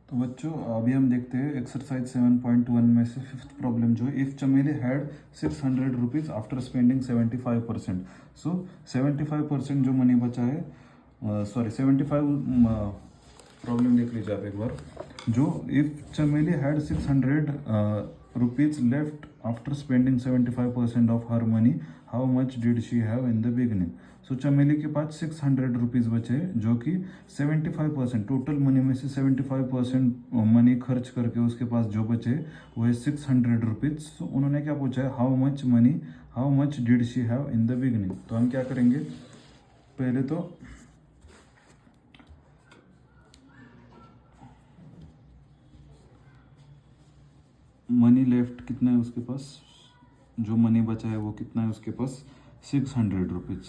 तो बच्चों अभी हम देखते हैं एक्सरसाइज 7.1 में से फिफ्थ प्रॉब्लम जो है, if Chameli had 600 rupees after spending 75%। सो 75% जो मनी बचा है, सॉरी 75 प्रॉब्लम देख लीजिए आप एक बार। जो if Chameli had 600 rupees left after spending 75% of her money, how much did she have in the beginning. So Chameli के पास 600 रुपीज बचे जो कि 75% टोटल मनी में से 75% मनी खर्च करके उसके पास जो बचे वो है 600 रुपीज। सो उन्होंने क्या पूछा है, how much did she have in the beginning. तो हम क्या करेंगे, पहले तो मनी लेफ्ट कितना है उसके पास, जो मनी बचा है वो कितना है उसके पास 600 रुपीज,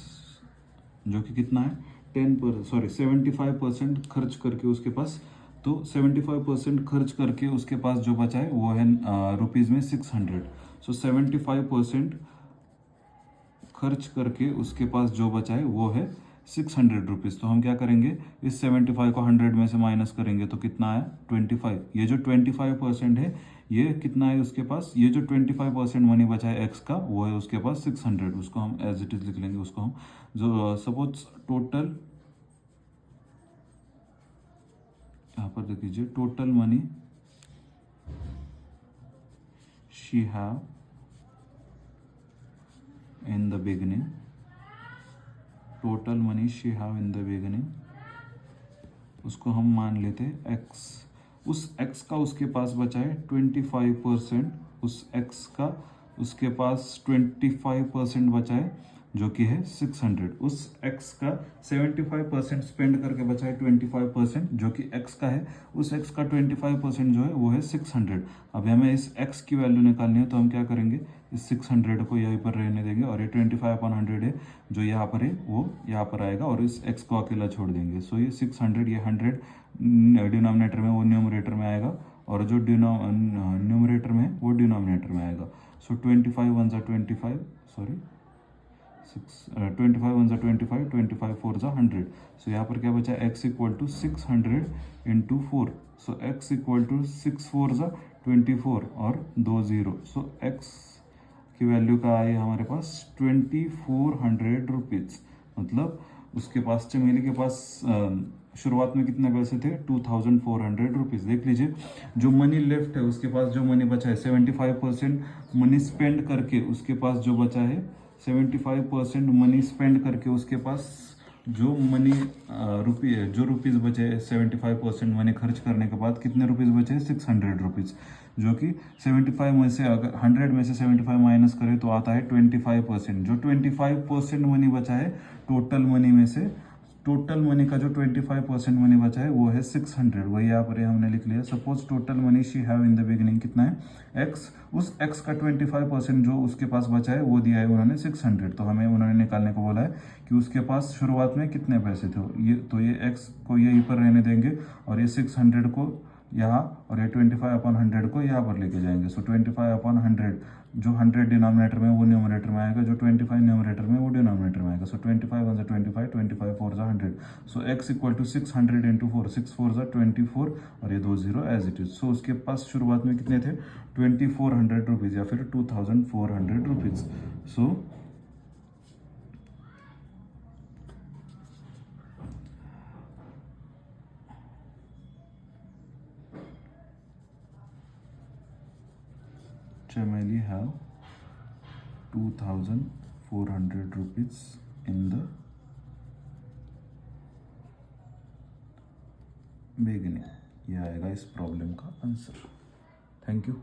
जो कि कितना है 75% खर्च करके उसके पास। तो 75% खर्च करके उसके पास जो बचा है वो है रुपीज में 600। सो 75% खर्च करके उसके पास जो बचा है वो है 600 रुपीज। तो हम क्या करेंगे, इस 75 को 100 में से माइनस करेंगे तो कितना है 25। ये जो 25% है ये कितना है उसके पास, ये जो 25% मनी बचा है एक्स का वो है उसके पास 600। उसको हम एज इट इज लिख लेंगे। उसको हम जो सपोज टोटल, यहाँ पर देख लीजिए, total money she have in the beginning, total money she have in the beginning, उसको हम मान लेते हैं एक्स। उस एक्स का उसके पास बचा है 25%, उस एक्स का उसके पास 25% बचा है जो कि है 600। उस एक्स का 75% स्पेंड करके बचा है 25% जो कि एक्स का है। उस एक्स का 25% जो है वो है 600। अब हमें इस एक्स की वैल्यू निकालनी है तो हम क्या करेंगे, इस 600 को यहीं पर रहने देंगे और ये 25/100 है जो यहाँ पर है वो यहाँ पर आएगा और इस एक्स को अकेला छोड़ देंगे। सो ये 600, ये 100 डिनोमिनेटर में वो न्यूमरेटर में आएगा और जो न्यूमरेटर में वो डिनोमिनेटर में आएगा। सो 25 1 ज़ा 25, सॉरी 25 1 ज़ा 25, 25 4 ज़ा 100। सो यहाँ पर क्या बचा, x equal to 600 into 4। So x equal to 6 4 ज़ा 24 और 2 0। सो x की वैल्यू का आई हमारे पास 2400 रुपीज। मतलब उसके पास, चमेली के पास शुरुआत में कितने पैसे थे 2400 रुपीज। देख लीजिए जो मनी लेफ्ट है उसके पास जो मनी बचा है 75% मनी स्पेंड करके उसके पास जो बचा है 75% मनी स्पेंड करके उसके पास जो मनी जो रुपीज बचे 75% मनी खर्च करने के बाद कितने रुपीज बचे 600 रुपीज, जो कि 75 में से अगर 100 में से 75 माइनस करें तो आता है 25%। जो 25% मनी बचा है टोटल मनी में से, टोटल मनी का जो 25% मनी बचा है वो है 600। वही यहाँ पर हमने लिख लिया। Suppose total money she have in the beginning कितना है एक्स, उस एक्स का 25% जो उसके पास बचा है वो दिया है उन्होंने 600। तो हमें उन्होंने निकालने को बोला है कि उसके पास शुरुआत में कितने पैसे थे। ये तो ये एक्स को यहीं पर रहने देंगे और ये 600 को यहाँ और ये 25/100 को यहाँ पर लेके जाएंगे। सो 25/100 जो 100 डिनोमिनेटर में वो न्यूमरेटर में आएगा, जो 25 न्यूमरेटर में वो डिनोमिनेटर में आएगा। सो 25 1 ज़ा 25, 25 4 ज़ा 100। सो x इक्वल टू 600 इंटू 4, 6 4 ज़ा 24 और ये 2 0 एज इट इज। सो उसके पास शुरुआत में कितने थे 2400 रुपीज़ या फिर 2400 rupees. So Chameli have 2400 rupees in the beginning। यह आएगा इस प्रॉब्लम का आंसर। Thank you.